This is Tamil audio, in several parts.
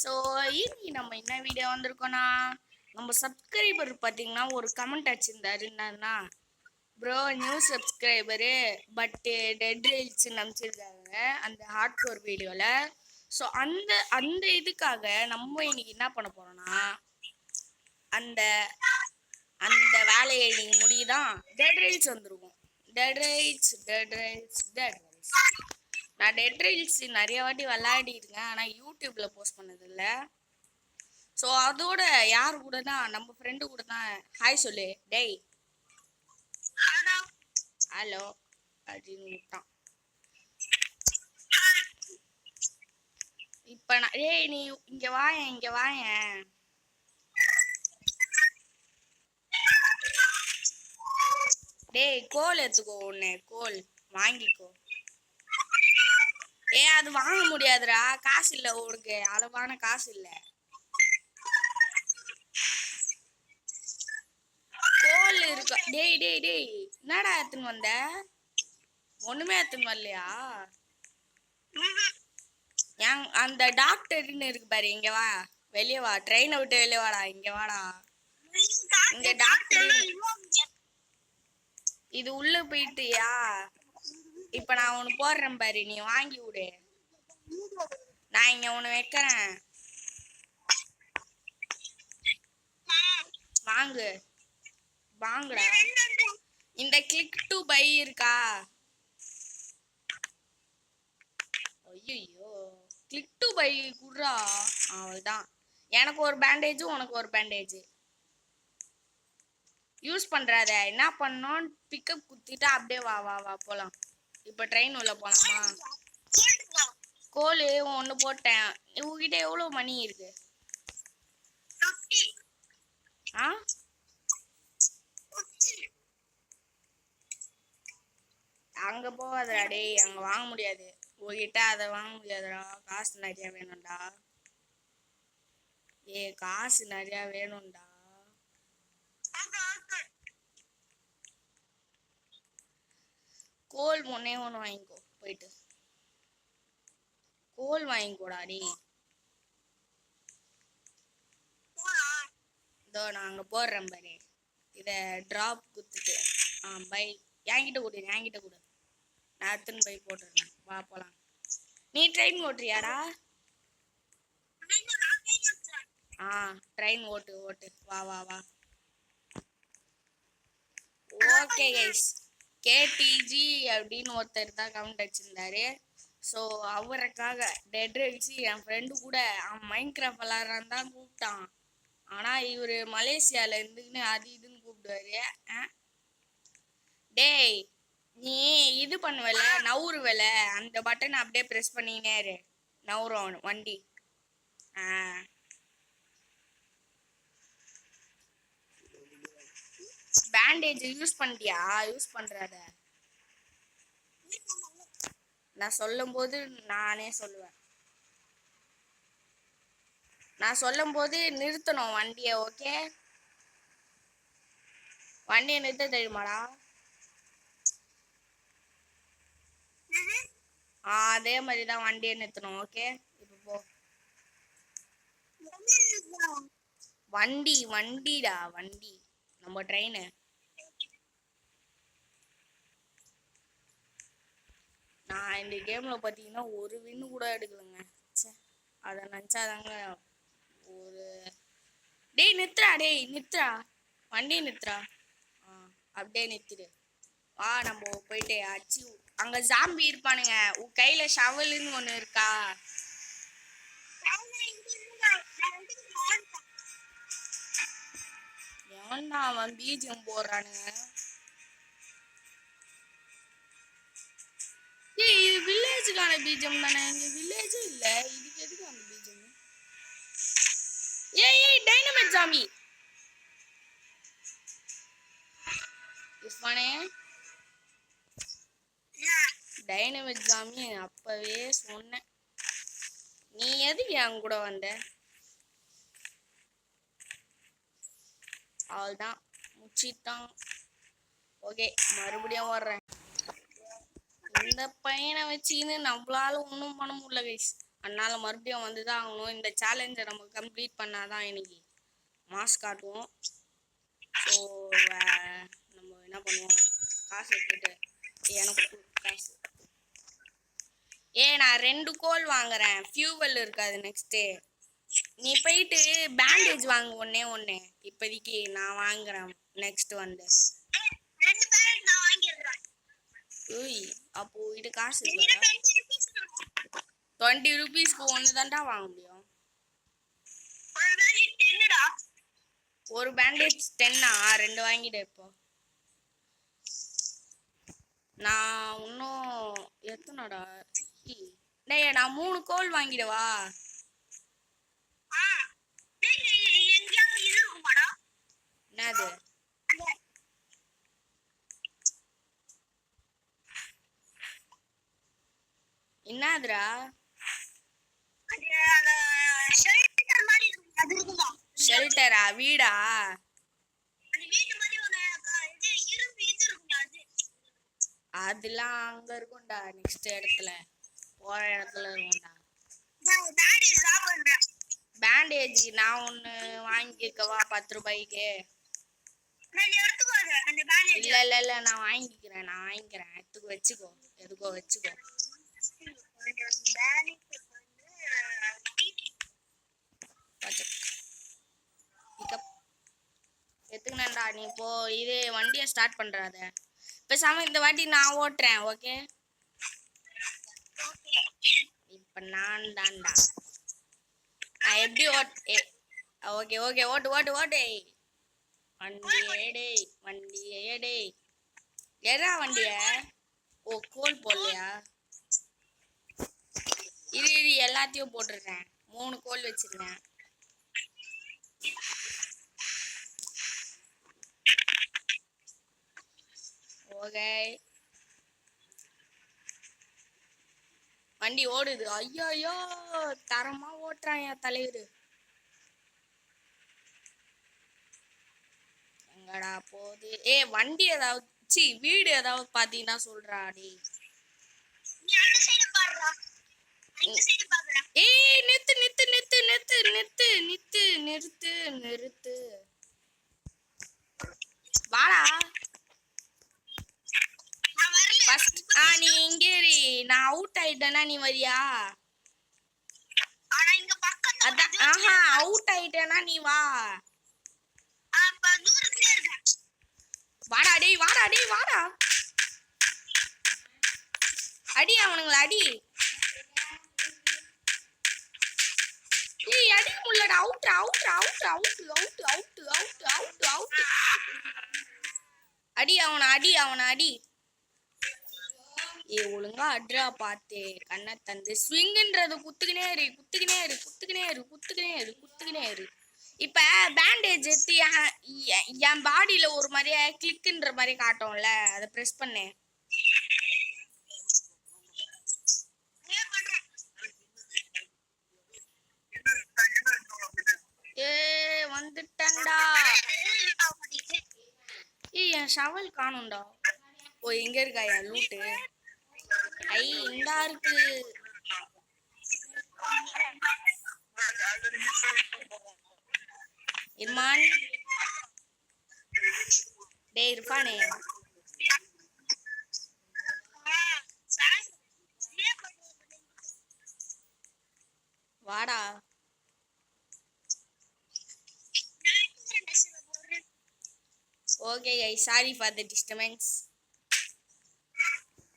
ஸோ இன்னைக்கு நம்ம என்ன வீடியோ வந்திருக்கோம்னா, நம்ம சப்ஸ்கிரைபர் பார்த்தீங்கன்னா ஒரு கமெண்ட் அடிச்சிருந்தாரு. என்னன்னா, bro new subscriber but dead ரீல்ஸ்ன்னு அனுப்பிச்சிருக்காங்க அந்த ஹார்ட் கோர் வீடியோவில். ஸோ அந்த அந்த இதுக்காக நம்ம இன்னைக்கு என்ன பண்ண போறோம்னா, அந்த அந்த வேலையை இன்னைக்கு முடியுதான் டெட் ரீல்ஸ் வந்துருக்கும். Dead Rails. நான் டெட் ரீல்ஸ் நிறைய வாட்டி விளையாடிருக்கேன், ஆனால் யூடியூப்ல போஸ்ட் பண்ணதில்ல. ஸோ அதோட யார் கூட தான், நம்ம ஃப்ரெண்டு கூட தான். ஹாய் சொல்லு டேய். ஹலோ அப்படின்னு விட்டான். இப்போ நான் டேய் நீ இங்கே வாயேன். டேய் கோல் எடுத்துக்கோ, ஒன்று கோல் வாங்கிக்கோ. அது வாங்க முடியாதுடா, காசு இல்லை உனக்கு, அளவான காசு இல்லை. கோல் இருக்கா? டேய் என்னடா எடுத்துன்னு வந்த? ஒண்ணுமே எடுத்துன்னு வரலையா? அந்த டாக்டர்னு இருக்கு பாரு, இங்க வா, வெளியே வா, ட்ரெயினை விட்டு வெளியே வாடா, இங்க வாடா. இங்க டாக்டர் இது உள்ள போயிட்டியா? இப்ப நான் ஒண்ணு போடுறேன் பாரு, நீ வாங்கி விடு. நான் இங்க ஒண்ணு வைக்கிறேன், வாங்குடா. இந்த கிளிக் டு பை இருக்கா? ஐயோ, கிளிக் டு பை குடுறா. அவ்வளவுதான். எனக்கு ஒரு பேண்டேஜ், உனக்கு ஒரு பேண்டேஜ். யூஸ் பண்றாத. என்ன பண்ணோம், பிக்கப் குத்திட்டு அப்படியே வா போலாம். இப்ப ட்ரெயின் உள்ள போலாமா? கோலு ஒண்ணு போட்டேன். உங்ககிட்ட எவ்வளவு மணி இருக்கு? அங்க போவாதடா டேய், அங்க வாங்க முடியாது. உங்ககிட்ட அதை வாங்க முடியாதுடா, காசு நிறைய வேணும்டா. காசு நிறைய வேணும்டா. கோல் ஒண்ணே ஒண்ணு வாங்கிக்கோ, போயிட்டு கோல் வாங்கிக்கோடா டேய். இதோ நான் அங்க போடுறேன் பாரு, இத டிராப் குத்துட்டு பை. என்கிட்ட கொடு, நான் எடுத்துன்னு போய் போட்டுறேன். வா போலாம். நீ ட்ரெயின் ஓட்டுறியாடா? ட்ரெயின் ஓட்டு. வா. ஓகே கைஸ், கேடிஜி அப்படின்னு ஒருத்தர் தான் கமெண்ட் அடிச்சிருந்தாரு. ஸோ அவருக்காக டெட் ரீல்ஸ் என் ஃப்ரெண்டு கூட அவன் மைண்ட் கிராஃப்ட் விளாட்றான்னு தான் கூப்பிட்டான். ஆனால் இவர் மலேசியாவில் இருந்துக்குன்னு அது இதுன்னு கூப்பிடுவாரு. டேய் நீ இது பண்ணுவல, நவுறுவல, அந்த பட்டன் அப்படியே ப்ரெஸ் பண்ணினேரு, நவுறும் வண்டி. பேண்டேஜ் யூஸ் பண்ணிட்டியா? யூஸ் பண்றாத. நான் சொல்லும் போது நானே சொல்லுவேன். நான் சொல்லும் போது நிறுத்தணும் வண்டியை. ஓகே, வண்டியை நிறுத்த தெரியுமாடா? அதே மாதிரிதான் வண்டியை நிறுத்தணும். ஓகே, இப்போ போ. வண்டிடா, வண்டி, நம்ம ட்ரெயின். நான் இந்த கேம்ல பாத்தீங்கன்னா ஒரு வின்னு கூட எடுக்கலங்க. அதை நினைச்சாதாங்க ஒரு. டேய் நிறுத்துறா, வண்டியை நிறுத்துறா. அப்படியே நிறுத்திடு. வா நம்ம போயிட்டு அடிச்சு. அங்க ஜாம்பி இருப்பானுங்க. உன் கையில ஷவல்னு ஒண்ணு இருக்கா? எவன்டா அவன் பீஜம் போடுறானுங்க? இது வில்லேஜுக்கான பீஜம் தானே? இங்க வில்லேஜே இல்ல, இதுக்கு எதுக்கு அந்த பீஜம்? டைனமைட் ஜாம்பி இஸ்வானே, டைனமைட் ஜாம்பி அப்பவே சொன்னேன். நீ எதுக்கு என் கூட வந்த? அவள்தான் முச்சிட்டான். ஓகே, மறுபடியும் வர்றேன். இந்த பையனை வச்சுன்னு நம்மளால ஒன்றும் பண்ண முடியல கைஸ். அதனால மறுபடியும் வந்து தான் ஆகணும். இந்த சேலஞ்சை நம்ம கம்ப்ளீட் பண்ணாதான் இன்னைக்கு மாஸ் காட்டுவோம். ஸோ நம்ம என்ன பண்ணுவோம், காசு எடுத்துட்டு எனக்கு காசு நான் 2 கோல் வாங்குறேன். ஃபியூவல் இருக்காது நெக்ஸ்ட்டு. நீ போயிட்டு பேண்டேஜ் வாங்க ஒண்ணே இப்போதைக்கு நான் வாங்குறேன். நெக்ஸ்ட் வந்து அப்போ இது காசு 20 ரூபீஸ்க்கு ஒன்று தான்டா வாங்க முடியும். ஒரு பேண்டேஜ் 10 2 வாங்கிடு. இப்போ நான் இன்னும் எத்தனடா டேய் நான் 3 கோல் வாங்கிடவா? என்னது என்னதுடா ஷெல்டரா வீடா? அதெல்லாம் அங்க இருக்கும்டா. நெக்ஸ்ட் இடத்துல போற இடத்துல இருக்கும்டா. பேண்டேஜ் நான் ஒண்ணு வாங்கிக்கவா 10 ரூபாய்க்கு? இல்ல இல்ல இல்ல நான் வாங்கிக்கிறேன் எடுத்துக்கோ வச்சுக்கோ. எதுக்கோ வச்சுக்கோ. எத்துக்கணா நீ இப்போ இது வண்டியை ஸ்டார்ட் பண்றாத. பேசாம இந்த வாட்டி நான் ஓட்டுறேன். ஓகே இப்ப நான் தான்டா. நான் எப்படி ஓகே ஓகே ஓட்டு ஓட்டு ஓட்டு. வண்டி ஏடே எடா வண்டிய. ஓ கோல் போடலையா? இது எல்லாத்தையும் போட்டுருக்கேன். 3 கோல் வச்சிருக்கேன். ஓகே வண்டி ஓடுது. ஐயோ தரமா ஓட்டுறான் என் தலைவர். எங்கடா போகுது? வண்டி ஏதாவது வீடு ஏதாவது பாத்தீங்கன்னா சொல்றாடி. நிறுத்து நிறுத்து நிறுத்து நிறுத்து நிறுத்து நிறுத்து நிறுத்து நிறுத்து. வாடா நீ இங்கே நான் அவுட் ஆயிட்டேனா நீ வரியா? அதான் அவுட் ஆயிட்டேனா நீ வா. வாடா டேய் வாடா டேய் வாடா. அடி அவனுங்கள அடி. அடி முள்ளடா. Out out out out out out out out out. அடி அவனை அடி. ஒழுங்கா அட்ரா பாத்து கண்ணை தந்து ஸ்விங்ன்றது குத்துக்கினே இரு. இப்ப பேண்டேஜ் எடுத்து என் பாடியில ஒரு மாதிரியா கிளிக்ன்ற மாதிரி காட்டும்ல, அதை பிரஸ் பண்ணேன். வந்துட்டேன்டா. என் ஷவல் காணும்டா. ஓ எங்க இருக்கா என் லூட்டு? இந்தா இருக்கு. இர்மான் டேய் இருப்பானே. வாடா. Okay guys, sorry for the disturbance.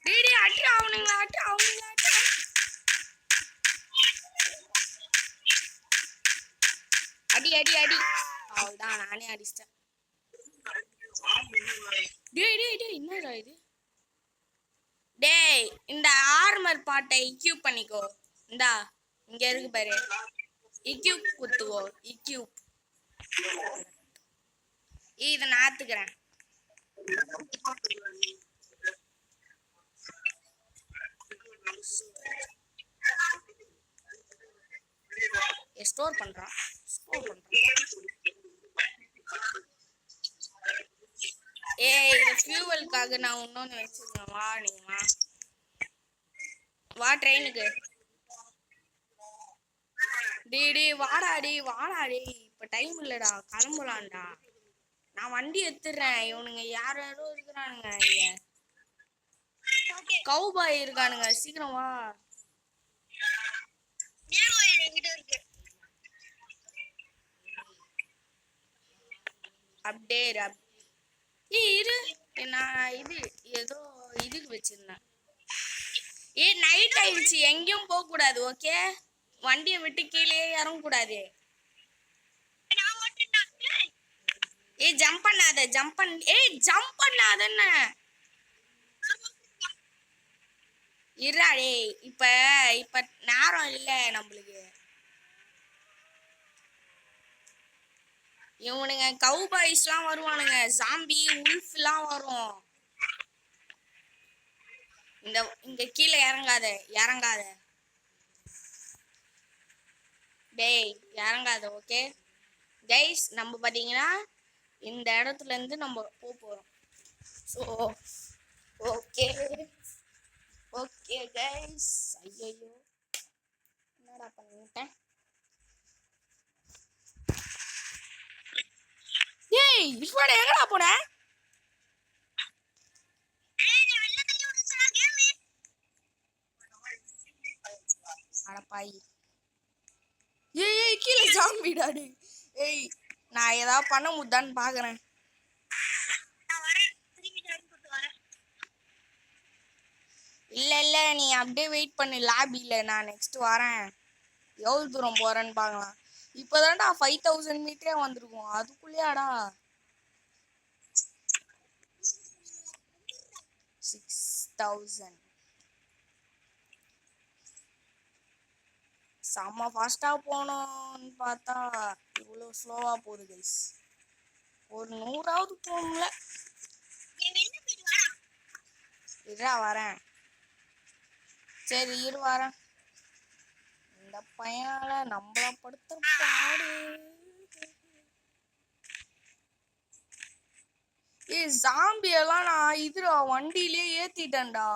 டேய் அட்ரா அவனுங்கள அட்ரா. அடி அடி அடி. அவ்வளவுதான் நானே அடிச்சிட்டேன். டேய் என்னடா இது? டேய் இந்த ஆர்மர் பாட்டை இக்யூப் பண்ணிக்கோ. இந்தா இங்க இருக்கு பாரு. இக்யூப் குத்துவோ. இக்யூப் இதை நாத்துக்கிறேன். ஸ்டோர் பண்றான். இந்த ஃபியூவலுக்காக நான் இன்னொன்னு வச்சிருக்கேன். வா நீ வா ட்ரெயினுக்கு. டேய் வாடா டேய் இப்ப டைம் இல்லடா கிளம்பலாம்டா. நான் வண்டி எடுத்துறேன். இவனுங்க யார் யாரோ இருக்கிறானுங்க இங்க. கவுபாய் இருக்கானுங்க சீக்கிரம் வா. அப்டேட் இரு நான் இது ஏதோ இதுக்கு வச்சிருந்தேன். நைட் ஆயிடுச்சு எங்கேயும் போக கூடாது ஓகே. வண்டியை விட்டு கீழே இறங்க கூடாது. ஜம்ப் பண்ணாத ஜம்ப் பண்ணாதன்னு இருடா டேய். இப்ப நேரம் இல்ல நம்மளுக்கு. இவனுங்க கவுபாய்ஸ்லாம் வருவானுங்க. ஜாம்பி உல்ஃப்லாம் வரும். இங்க கீழே இறங்காத டேய் இறங்காத ஓகே கைஸ். நம்ம பாத்தீங்கன்னா இந்த இடத்துல இருந்து நம்ம போறோம். So okay okay guys. ஐயோ என்னடா பண்ணிட்டேன். ஏய் இஸ்வாட எங்கடா போன? அடப்பாய். ஏய் கீழே ஜாம்பிடா டேய். ஏய் நான் ஏதாவது பண்ண முடிதான்னு பாக்குறேன். இல்ல நீ அப்படியே வெயிட் பண்ணு லாபில. நான் நெக்ஸ்ட் வரேன். எவ்வளவு தூரம் போறேன்னு பாக்கலாம். இப்பதான்டா 5000 மீட்டரே வந்திருக்கும். அதுக்குள்ளேயாடா 6000. செம்ம ஃபாஸ்டா போனோம்னு பார்த்தா இவ்வளோ ஸ்லோவா போகுது கைஸ். ஒரு 100ஆவது போகல. இருடா வரேன். சரி இரு வரேன். இந்த பையனால நம்மள படுத்த பாடு. ஜாம்பி எல்லாம் நான் வண்டியிலே ஏத்திட்டேன்டா.